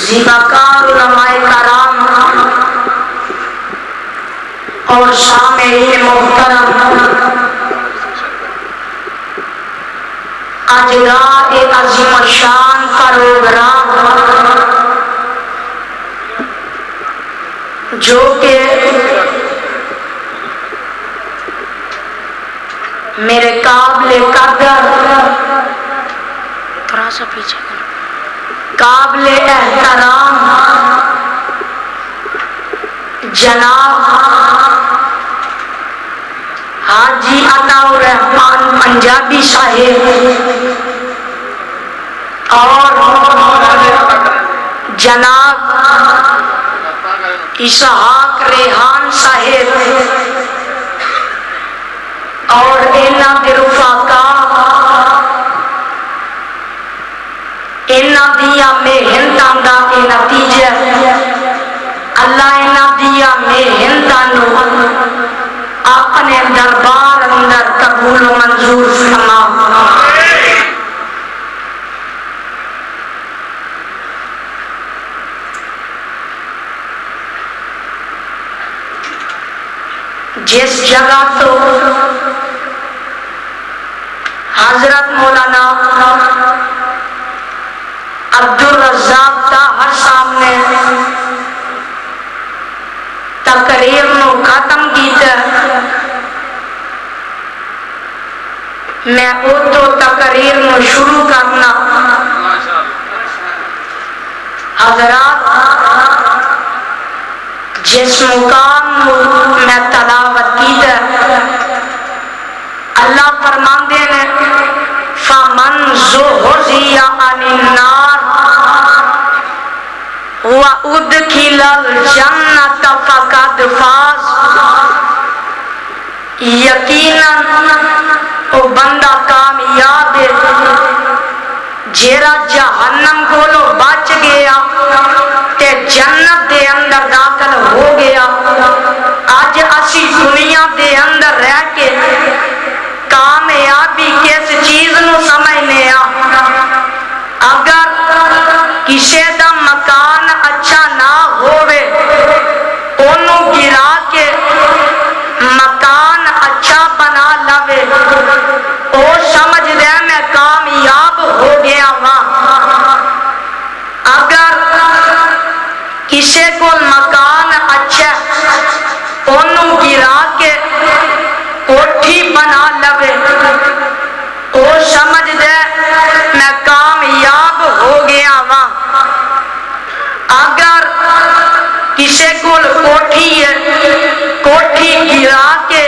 زیباکار علماء کرام اور سامعین محترم، آج رات ایک عظیم الشان پروگرام جو کہ میرے قابل قدر، تھوڑا سا پیچھے قابل احترام جناب حاجی عطا الرحمان پنجابی صاحب اور جناب اسحاق ریحان صاحب اور اینا دے رفاقہ، اینا دیا محنتاں دا اے نتیجہ، اللہ اینا دیا محنتاں نو اپنے دربار اندر قبول و منظور فرما۔ جس جگہ تو حضرت مولانا عبدالرزاق طاہر صاحب نے تقریر نو ختم کیتا، میں اوتو تقریر نو شروع کرنا۔ حضرات، جس مقام میں تلاوت کیتا اللہ فرماندے نے فَمَنْ زُحْزِحَ عَنِ النَّارِ وَأُدْخِلَ الْجَنَّةَ فَقَدْ فَازَ۔ یقیناً وہ بندہ کامیاب ہے جیڑا جہنم کولو بچ گیا تے جنت دے اندر داخل ہو گیا۔ آج اسی دنیا دے اندر رہ کے کامیابی کس چیز نو سمجھنے آ؟ اگر کسی دا مکان اچھا نہ ہوئے انہوں گرا کے مکان اچھا بنا لوے، او سمجھ دے میں کامیاب ہو گیا وہاں۔ اگر کسی کو مکان اچھا انہوں گرا کے کوٹھی بنا لوے، او سمجھ دے میں کامیاب ہو گیا وہاں۔ اگر کسی کو کوٹھی ہے، کوٹھی گرا کے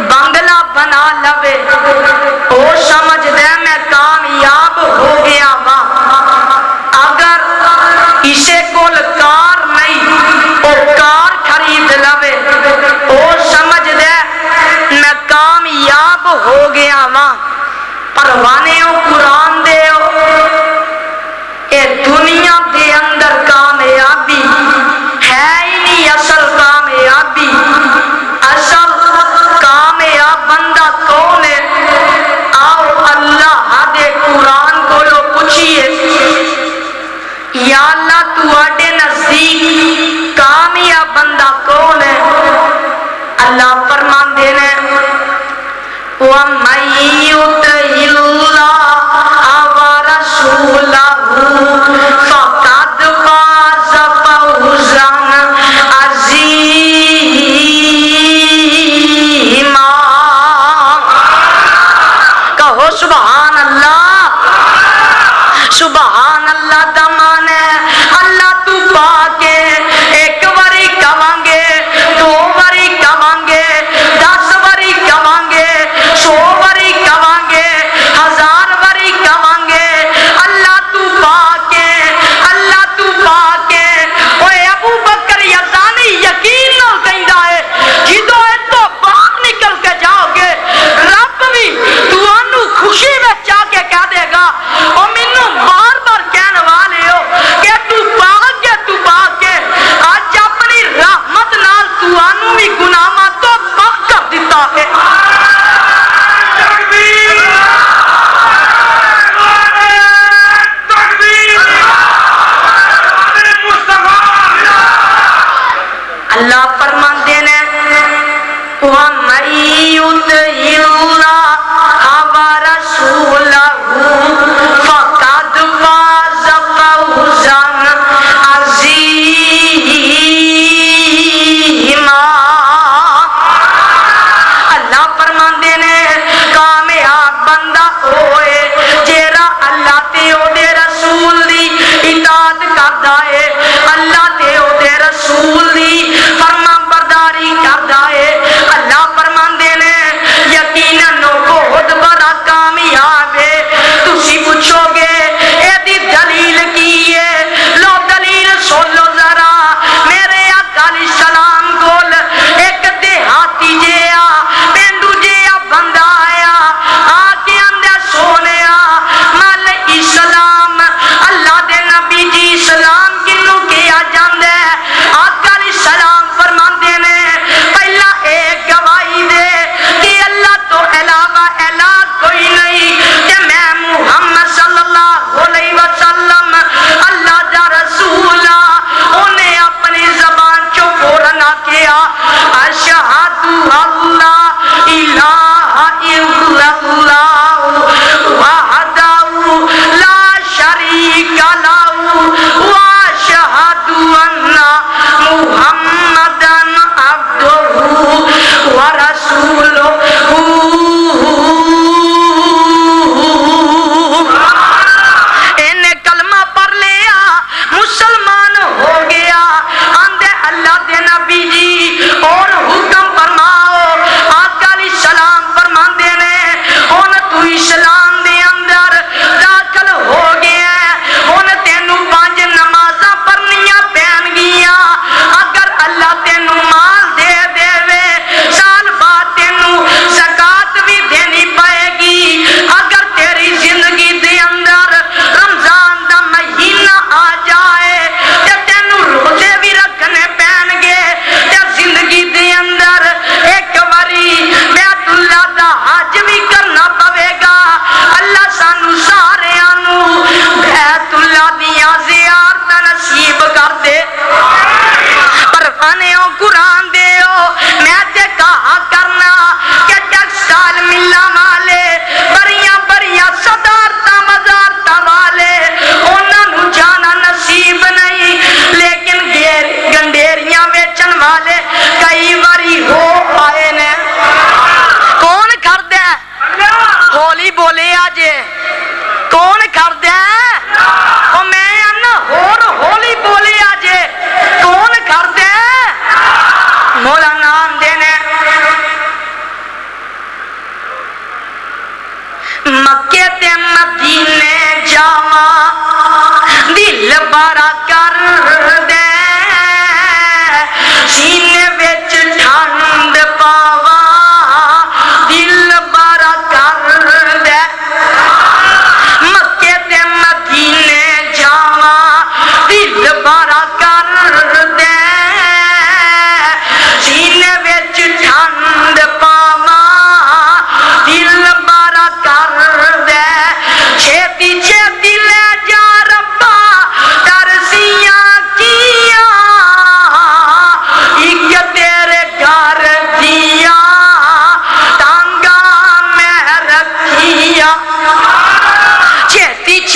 بنگلہ بنا لوے، او سمجھ دے میں کامیاب ہو گیا وہاں۔ اگر کسی کو کار نہیں او کار خرید لوے، او سمجھ دے میں کامیاب ہو گیا وہاں۔ پروانے ہو قرآن دے ہو، اے دنیا دے اندر کامیابی ہے ہی نہیں اصل کامیابی۔ اصل کامیاب بندہ کون ہے؟ آؤ اللہ دے قرآن کو لو پوچھئے، یا اللہ تو آڈے نزدیک کامیاب بندہ کون ہے؟ اللہ فرمان دینے وَمَن يُطِعِ اللَّهَ وَرَسُولَهُ فَقَدْ فَازَ فَوْزًا عَظِيمًا۔ کہو سبحان اللہ۔ سبحان اللہ دمان ہے اللہ تو پاکے، ایک واری کمانگے، دو واری کمانگے، 10 واری کمانگے، 100 واری کمانگے، 1000 واری کمانگے، اللہ تو پاکے، اللہ تو پاکے۔ اوے ابو بکر یزانی یقین نہ کہندا ہے جدو اے تو باہر نکل کے جاؤ گے رب بھی تانوں خوشی میں چاہ کے کہہ دے گا او مینوں بار بار کہنے والے ہو کہ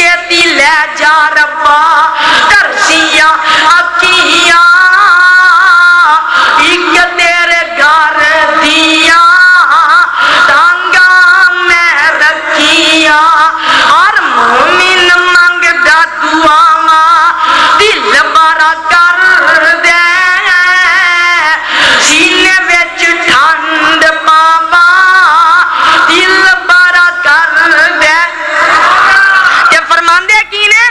چھیتی لے جا ربا ترسیاں اکھیاں ایک تیرے گھر دیاں ٹانگا میں رکھیاں اور مومن منگدا دعاواں دل بارا کر دے سینے وچ ٹھنڈ پاواں دل بارا کر دے تے فرماندے کی نے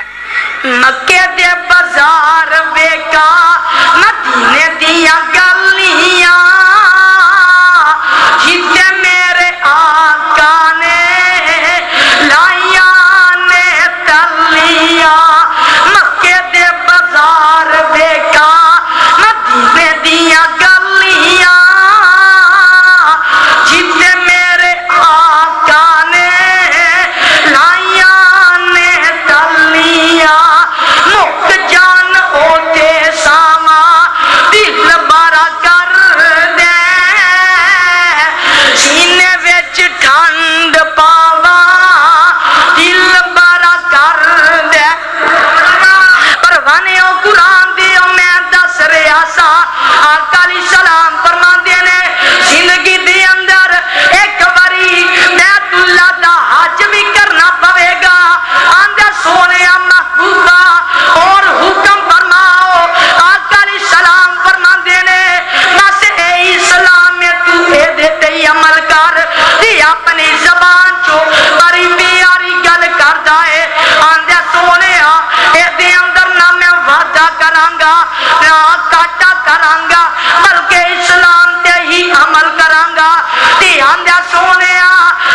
مکے دے بازار ویکا مدینے دیاں گلیاں جتے میرے آقا نے لائیاں نے تلیاں مکے دے بازار ویکا مدینے دیاں گلیاں جتے میرے آقا نے لائیاں نے تلیاں مک جان اوتے ساما دل بارا کر دے سینے وچ ٹھنڈ پاواں دل بارا کر دے پروانے او قرآن دیو میں دس رہا سا آقا علیہ السلام فرماندے نے زندگی دے اندر ایک باری بیت اللہ دا حج بھی کرنا پوے گا آندے سونے محبوبہ اور حکم فرماؤ آقا علیہ السلام فرماندے نے بس اے اسلام میں تو اے دیتے ہی عمل کر دی اپنی زبان چو بڑی پیاری گل کردا ہے آندے سونے اے دے اندر نہ میں وعدہ کرانگا نہ کاٹا کرانگا بلکہ اسلام تے ہی عمل کرانگا تے آندے سونے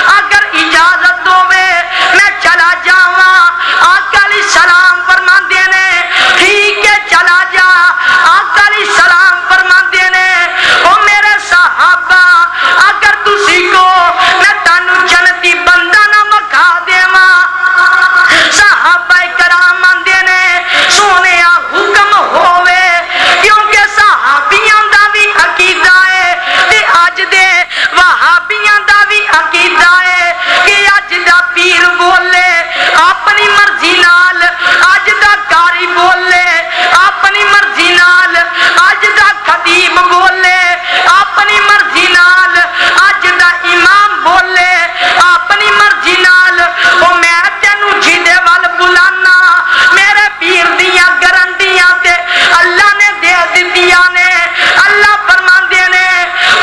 اگر اجازت ہوے میں چلا جاواں آقا علیہ السلام فرماندے نے ٹھیک ہے چلا جا آقا علیہ السلام فرماندے نے او میرے صحابہ اگر تسی کو میں تانوں جنتی بندہ نہ مکھا دیواں صحابہ کرام آندے نے سونے حکم ہووے کیونکہ صحابیاں دا بھی عقیدہ ہے تے اج دے وہابیاں دا بھی عقیدہ ہے کہ اج دا پیر بولے اپنی مرضی نال اج دا قاری بولے اپنی مرضی نال اج دا خطیب بولے اپنی مرضی نال اج دا امام بولے اپنی مرضی نال او میں تینوں جدے وال بلانا میرے پیر دیاں گارنٹیاں تے اللہ نے دے دتیاں نے اللہ فرماندے نے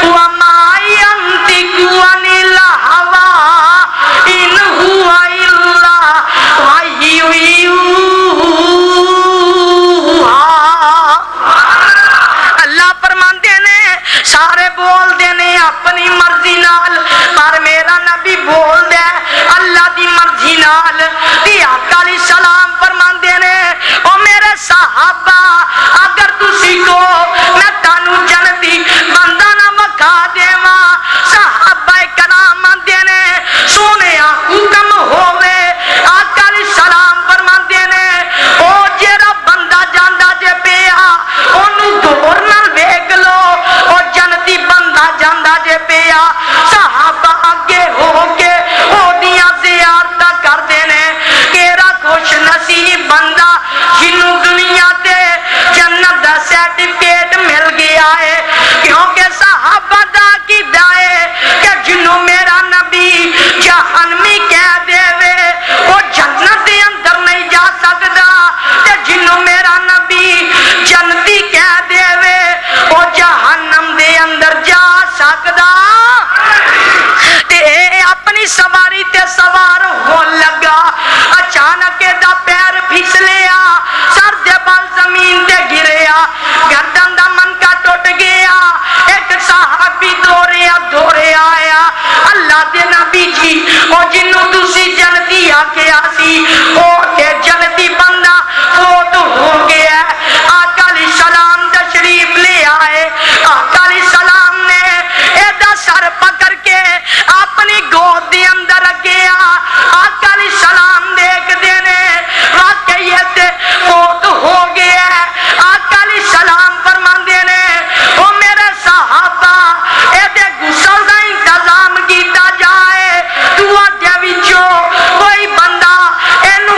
وما ينطق عن الهوى ان هو الا وحی اللہ فرماندے نے سارے بول دے نے اپنی مرضی نال پر میرا نبی بول دے اللہ دی مرضی نال تے آقا علیہ السلام فرماندے نے او میرے صحابہ اگر تسی کو میں تانوں جنتی بندہ نہ مکھا دیواں صحابہ کرام آندے نے سونے حکم ہووے آقا علیہ السلام فرماندے نے او جیڑا بندہ جاندا جے پیا اونوں غور نال ویکھ لو او جنتی بندہ جاندا جے پیا صحابہ اگے ہو کے اودیاں زیارتاں کردے نے کیڑا خوش نصیب بندہ جنوں دنیا تے جنت دا سرٹیفکیٹ مل گیا ہے کیونکہ صحابہ دا عقیدہ ہے کہ جنوں میرا نبی جہنمی کہہ دے وے وہ جنت دے اندر نہیں جا سکدا تے جنوں میرا نبی جنتی کہہ دے وے وہ جہنم دے اندر جا سکدا تے اپنی سواری تے سوار ہو لگا اچانک دا پیر پھسلیا سر دے بال زمین تے گریا گردن دا منکا ٹوٹ گیا ایک صحابی دورے آیا اللہ دے نبی جی او جنوں تسی جنتی آکھیا سی او تے جنتی بندہ فوت ہو گیا آقا علیہ السلام تشریف لے آئے آقا علیہ السلام نے ایدا سر پکڑ کے اپنی گود دے اندر گیا آقا علیہ السلام دیکھ دینے واقعی تے فوت ہو گیا آقا علیہ السلام فرمان دینے او میرے صحابہ ایدے غسل دا انتظام کیتا جائے دعا دے وچوں کوئی بندہ اینو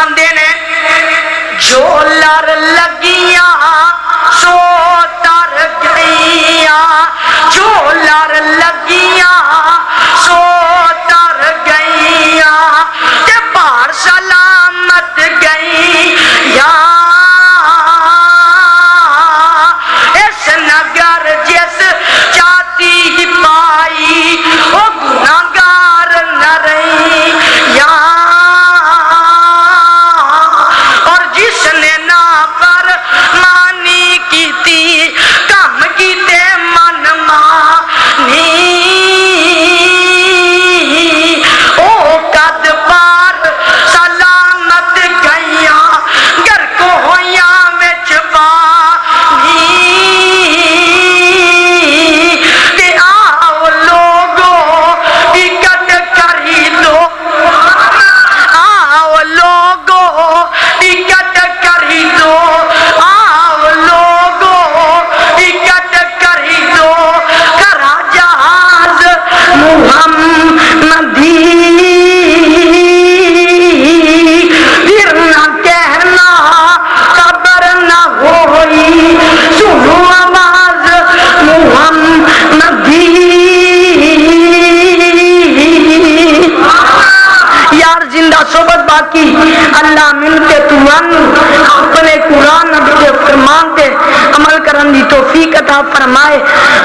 فرماندے نے جو لر لگیاں سو تر گئیاں جو لر لگیاں سو تر گئیاں تے بار سلامت گئیاں اس نگر جس چاتی پائی او گناہگار نہ رہیاں اور جس نے نا فرمانی کیتی کم کیتے من مانی او قد پار سلامت گئیاں گر کو ہویاں وچ پانی تے آؤ لوگو ٹکٹ خریدو آؤ لوگو ٹکٹ خریدو آؤ لوگو ٹکٹ خریدو کرا جہاز محمدی پھر نہ کہنا خبر نہ ہوئی سنو آواز محمدی یار زندہ صحبت باقی اللہ ملتے تو اپنے قرآن نبی کے فرمان تے عمل کرن دی توفیق عطا فرمائے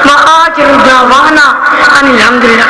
وآخر دعوانا ان الحمدللہ